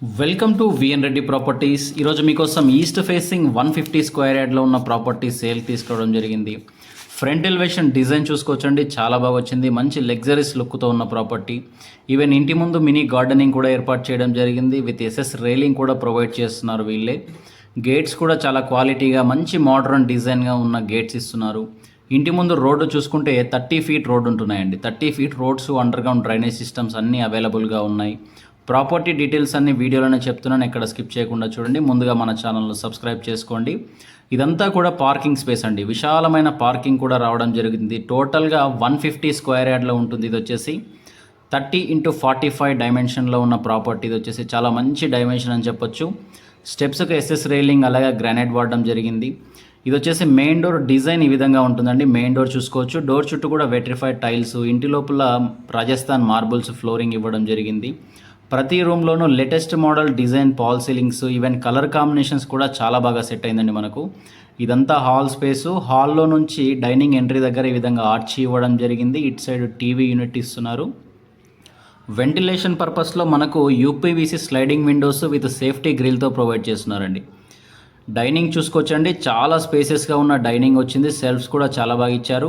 Welcome to VN Reddy properties. ఈరోజు మీకోసం east facing 150 square యార్డ్లో ఉన్న ప్రాపర్టీ సేల్ తీసుకోవడం జరిగింది. ఫ్రంట్ ఎలివేషన్ డిజైన్ చూసుకోవచ్చండి, చాలా బాగా వచ్చింది. మంచి లగ్జరీస్ లుక్తో ఉన్న ప్రాపర్టీ. ఈవెన్ ఇంటి ముందు మినీ గార్డెనింగ్ కూడా ఏర్పాటు చేయడం జరిగింది. విత్ ఎస్ఎస్ రైలింగ్ కూడా ప్రొవైడ్ చేస్తున్నారు వీళ్ళే. గేట్స్ కూడా చాలా క్వాలిటీగా మంచి మోడర్న్ డిజైన్గా ఉన్న గేట్స్ ఇస్తున్నారు. ఇంటి ముందు రోడ్డు చూసుకుంటే 30 ఫీట్ రోడ్డు ఉంటున్నాయండి. 30 feet roads, underground drainage systems అన్నీ అవైలబుల్గా ఉన్నాయి. ప్రాపర్టీ డీటెయిల్స్ అన్ని వీడియోలోనే చెప్తున్నాను, ఎక్కడ స్కిప్ చేయకుండా చూడండి. ముందుగా మన ఛానల్ను సబ్స్క్రైబ్ చేసుకోండి. ఇదంతా కూడా పార్కింగ్ స్పేస్ అండి, విశాలమైన పార్కింగ్ కూడా రావడం జరిగింది. టోటల్గా 150 స్క్వేర్ యార్డ్లో ఉంటుంది. ఇది వచ్చేసి 30x45 డైమెన్షన్లో ఉన్న ప్రాపర్టీ. ఇది వచ్చేసి చాలా మంచి డైమెన్షన్ అని చెప్పొచ్చు. స్టెప్స్కి ఎస్ఎస్ రైలింగ్ అలాగే గ్రానైట్ వాడడం జరిగింది. ఇది వచ్చేసి మెయిన్ డోర్ డిజైన్ ఈ విధంగా ఉంటుందండి. మెయిన్ డోర్ చూసుకోవచ్చు. డోర్ చుట్టూ కూడా వెట్రిఫైడ్ టైల్స్, ఇంటి లోపల రాజస్థాన్ మార్బుల్స్ ఫ్లోరింగ్ ఇవ్వడం జరిగింది. ప్రతి రూమ్లోనూ latest model design fall ceilings, even colour combinations కూడా చాలా బాగా సెట్ అయిందండి మనకు. ఇదంతా హాల్ స్పేసు. హాల్లో నుంచి డైనింగ్ ఎంట్రీ దగ్గర ఈ విధంగా ఆర్చ్ ఇవ్వడం జరిగింది. ఇటు సైడ్ టీవీ యూనిట్ ఇస్తున్నారు. వెంటిలేషన్ పర్పస్లో మనకు UPVC sliding windows with safety గ్రిల్తో ప్రొవైడ్ చేస్తున్నారండి. డైనింగ్ చూసుకోవచ్చండి, చాలా స్పేసెస్గా ఉన్న డైనింగ్ వచ్చింది. సెల్ఫ్స్ కూడా చాలా బాగా ఇచ్చారు.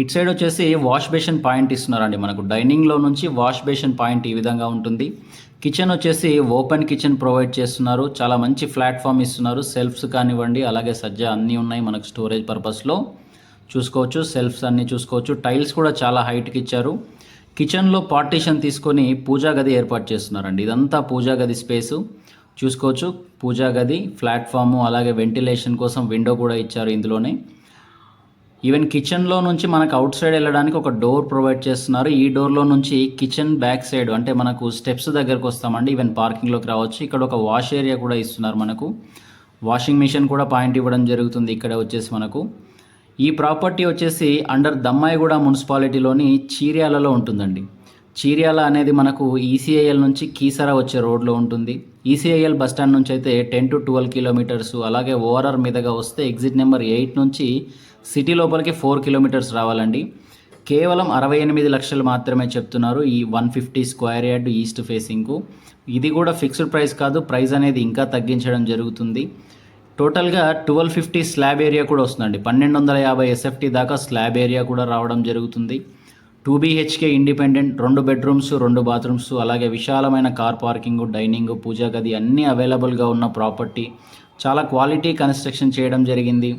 ఇటు సైడ్ వచ్చేసి వాష్ బేసిన్ పాయింట్ ఇస్తున్నారండి మనకు. డైనింగ్లో నుంచి వాష్ బేసిన్ పాయింట్ ఈ విధంగా ఉంటుంది. కిచెన్ వచ్చేసి ఓపెన్ కిచెన్ ప్రొవైడ్ చేస్తున్నారు. చాలా మంచి ప్లాట్ఫామ్ ఇస్తున్నారు. సెల్ఫ్స్ కానివ్వండి, అలాగే సజ్జా అన్నీ ఉన్నాయి మనకు స్టోరేజ్ పర్పస్లో చూసుకోవచ్చు. సెల్ఫ్స్ అన్నీ చూసుకోవచ్చు. టైల్స్ కూడా చాలా హైట్కి ఇచ్చారు. కిచెన్లో పార్టీషన్ తీసుకొని పూజా గది ఏర్పాటు చేస్తున్నారండి. ఇదంతా పూజా గది స్పేసు చూసుకోవచ్చు. పూజా గది, ప్లాట్ఫాము, అలాగే వెంటిలేషన్ కోసం విండో కూడా ఇచ్చారు ఇందులోనే. ఈవెన్ కిచెన్లో నుంచి మనకు అవుట్ సైడ్ వెళ్ళడానికి ఒక డోర్ ప్రొవైడ్ చేస్తున్నారు. ఈ డోర్లో నుంచి కిచెన్ బ్యాక్ సైడ్ అంటే మనకు స్టెప్స్ దగ్గరకు వస్తామండి. ఈవెన్ పార్కింగ్లోకి రావచ్చు. ఇక్కడ ఒక వాష్ ఏరియా కూడా ఇస్తున్నారు మనకు. వాషింగ్ మిషన్ కూడా పాయింట్ ఇవ్వడం జరుగుతుంది ఇక్కడ వచ్చేసి మనకు. ఈ ప్రాపర్టీ వచ్చేసి అండర్ దమ్మాయిగూడ మున్సిపాలిటీలోని చీర్యాలలో ఉంటుందండి. చీర్యాల అనేది మనకు ఈసీఐఎల్ నుంచి కీసరా వచ్చే రోడ్లో ఉంటుంది. ఈసీఐఎల్ బస్టాండ్ నుంచి అయితే 10 to 12 కిలోమీటర్స్, అలాగే ఓఆర్ఆర్ మీదుగా వస్తే ఎగ్జిట్ నెంబర్ 8 నుంచి సిటీ లోపలికి 4 కిలోమీటర్స్ రావాలండి. కేవలం 68 లక్షలు మాత్రమే చెప్తున్నారు ఈ 150 స్క్వేర్ యార్డ్ ఈస్ట్ ఫేసింగ్కు. ఇది కూడా ఫిక్స్డ్ ప్రైస్ కాదు, ప్రైస్ అనేది ఇంకా తగ్గించడం జరుగుతుంది. టోటల్గా 1250 స్లాబ్ ఏరియా కూడా వస్తుందండి. 1250 ఎస్ఎఫ్టీ దాకా స్లాబ్ ఏరియా కూడా రావడం జరుగుతుంది. 2 BHK ఇండిపెండెంట్, 2 బెడ్రూమ్స్, 2 బాత్రూమ్స్, అలాగే విశాలమైన కార్ పార్కింగ్, డైనింగ్, పూజా గది అన్నీ అవైలబుల్గా ఉన్న ప్రాపర్టీ. చాలా క్వాలిటీ కన్స్ట్రక్షన్ చేయడం జరిగింది.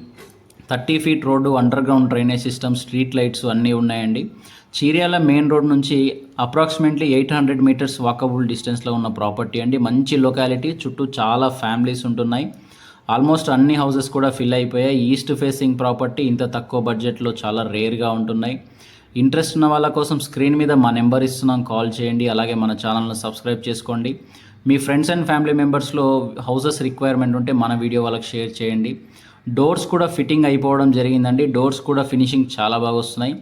30 feet road, underground drainage system, street lights అన్నీ ఉన్నాయండి. చీర్యాల మెయిన్ రోడ్ నుంచి అప్రాక్సిమేట్లీ 800 మీటర్స్ వాకబుల్ డిస్టెన్స్లో ఉన్న ప్రాపర్టీ అండి. మంచి లొకాలిటీ, చుట్టూ చాలా ఫ్యామిలీస్ ఉంటున్నాయి. ఆల్మోస్ట్ అన్ని హౌసెస్ కూడా ఫిల్ అయిపోయాయి. ఈస్ట్ ఫేసింగ్ ప్రాపర్టీ ఇంత తక్కువ బడ్జెట్లో చాలా రేర్గా ఉంటున్నాయి. ఇంట్రెస్ట్ ఉన్న వాళ్ళ కోసం స్క్రీన్ మీద మా నెంబర్ ఇస్తున్నాం, కాల్ చేయండి. అలాగే మన ఛానల్ను సబ్స్క్రైబ్ చేసుకోండి. మీ ఫ్రెండ్స్ అండ్ ఫ్యామిలీ మెంబర్స్లో హౌసెస్ రిక్వైర్మెంట్ ఉంటే మన వీడియో వాళ్ళకి షేర్ చేయండి. డోర్స్ కూడా ఫిట్టింగ్ అయిపోవడం జరిగిందండి. డోర్స్ కూడా ఫినిషింగ్ చాలా బాగా వస్తున్నాయి.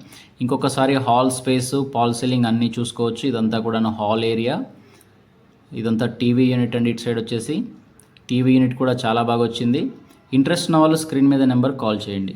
ఇంకొకసారి హాల్ స్పేస్, పాల్ సీలింగ్ అన్నీ చూసుకోవచ్చు. ఇదంతా కూడా హాల్ ఏరియా. ఇదంతా టీవీ యూనిట్ అండి. ఇటు సైడ్ వచ్చేసి టీవీ యూనిట్ కూడా చాలా బాగా వచ్చింది. ఇంట్రెస్ట్ ఉన్న వాళ్ళు స్క్రీన్ మీద నెంబర్ కాల్ చేయండి.